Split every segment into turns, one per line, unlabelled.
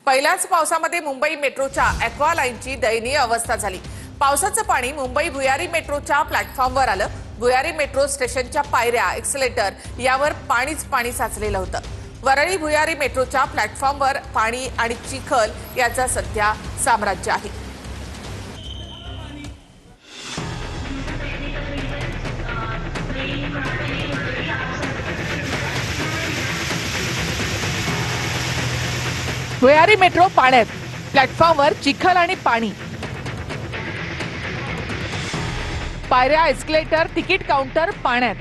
पहिल्याच पावसामध्ये मुंबई मेट्रोच्या ॲक्वा लाईनची दयनीय अवस्था झाली। पावसाचं पाणी मुंबई भुयारी मेट्रोच्या प्लॅटफॉर्मवर आलं। भुयारी मेट्रो स्टेशनच्या पायऱ्या, एक्सेलेटर यावर पाणी साचलेलं होतं। वरळी भुयारी मेट्रोच्या प्लॅटफॉर्मवर पाणी आणि चिखल याचं सध्या साम्राज्य आहे। भुयारी मेट्रो पाण्यात, प्लॅटफॉर्मवर चिखल आणि पाणी, पायऱ्या, एस्केलेटर, तिकीट काउंटर पाण्यात।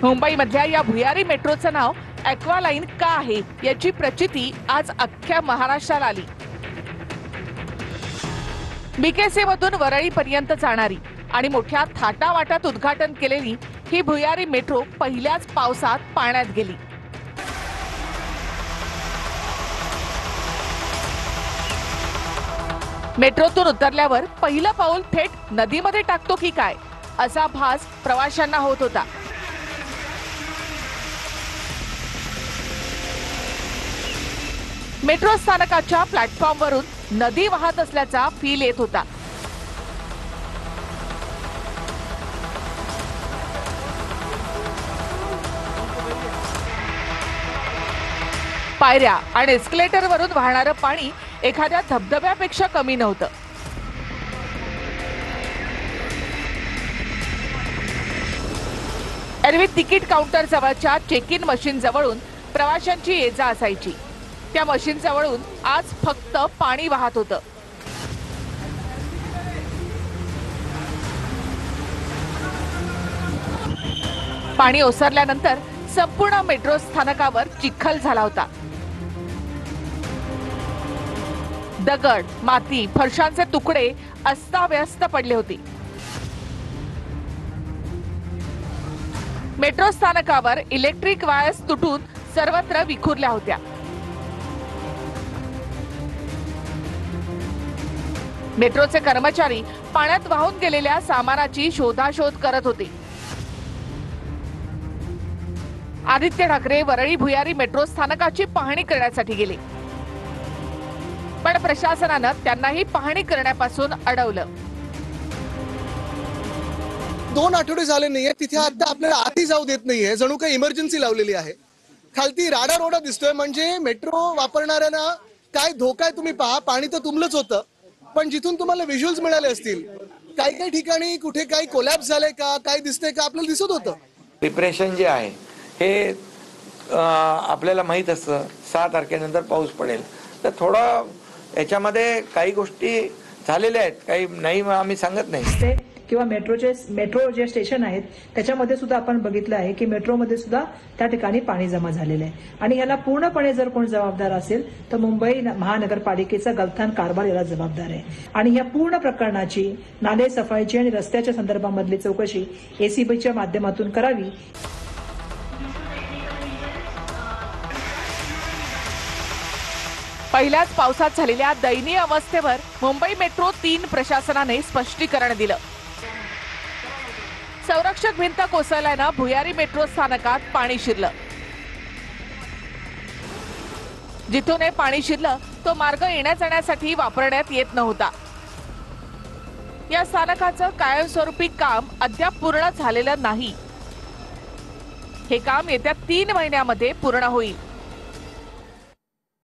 मुंबईमधल्या या भुयारी मेट्रोचं नाव ॲक्वा लाईन का आहे याची प्रचिती आज अख्ख्या महाराष्ट्राला आली। बीकेसी मधून वरळीपर्यंत जाणारी आणि मोठ्या थाटावाटात उद्घाटन केलेली ही भुयारी मेट्रो पहिल्याच पावसात पाण्यात गेली। मेट्रोतून उतरल्यावर पहिलं पाऊल थेट नदीमध्ये टाकतो की काय असा भास प्रवाशांना होत होता। मेट्रो स्थानकाच्या प्लॅटफॉर्मवरून नदी वाहत असल्याचा फील येत होता। पायऱ्या आणि एस्केलेटरवरून वाहणारं पाणी एखाद्या धबधब्यापेक्षा कमी नव्हतं। एरवी तिकीट काउंटर जवळच्या चेक इन मशीन जवळून प्रवाशांची ये-जा असायची। त्या मशीन जवळून आज फक्त पाणी वाहत होतं। पाणी ओसरल्यानंतर संपूर्ण मेट्रो स्थानकावर चिखल झाला होता। दगड, माती, फरशांचे तुकडे अस्ताव्यस्त पडले होते। मेट्रो स्थानकावर इलेक्ट्रिक वायर्स तुटून सर्वत्र विखुरल्या होत्या। मेट्रोचे कर्मचारी पाण्यात वाहून गेलेल्या सामानाची शोधाशोध करत होते। आदित्य ठाकरे वरळी भुयारी मेट्रो स्थानकाची पाहणी करण्यासाठी गेले, पण प्रशासनानं त्यांनाही पाहणी करण्यापासून अडवलं।
2 आठवडे झाले नाहीये, तिथे आता आपल्याला आधी जाऊ देत नाहीये, जणू काही इमर्जन्सी लावलेली आहे। खालती राडा रोडा दिसतोय, म्हणजे मेट्रो वापरणाऱ्यांना काय धोका आहे तुम्ही पहा। पाणी तर तुंबलंच होतं, पण जिथून तुम्हाला व्हिज्युअल्स मिळाले असतील, काही ठिकाणी कुठे काही कोलॅप्स झाले का, काय दिसतंय का आपल्याला दिसत होतं।
प्रिपरेशन जे आहे हे आपल्याला माहित असतं 6 तारखेनंतर पाऊस पडेल, तर थोडं याच्यामध्ये काही गोष्टी झालेल्या आहेत, काही नाही आम्ही सांगत नाही।
किंवा मेट्रो जे स्टेशन आहेत त्याच्यामध्ये सुद्धा आपण बघितलं आहे की मेट्रोमध्ये सुद्धा त्या ठिकाणी पाणी जमा झालेलं आहे। आणि याला पूर्णपणे जर कोण जबाबदार असेल तर मुंबई महानगरपालिकेचा गलथान कारभार याला जबाबदार आहे। आणि या पूर्ण प्रकरणाची नाले सफाईची आणि रस्त्याच्या संदर्भामधली चौकशी एसीबीच्या माध्यमातून करावी।
पहिल्याच पावसात झालेल्या दयनीय अवस्थेवर मुंबई मेट्रो 3 प्रशासनाने स्पष्टीकरण दिलं। संरक्षक भिंत कोसळल्यानं भुयारी मेट्रो स्थानकात पाणी शिरलं। जिथून हे पाणी शिरलं तो मार्ग येण्या-जाण्यासाठी वापरण्यात येत नव्हता। या स्थानकाचं कायमस्वरूपी काम अद्याप पूर्ण झालेलं नाही। हे काम येत्या 3 महिन्यामध्ये पूर्ण होईल।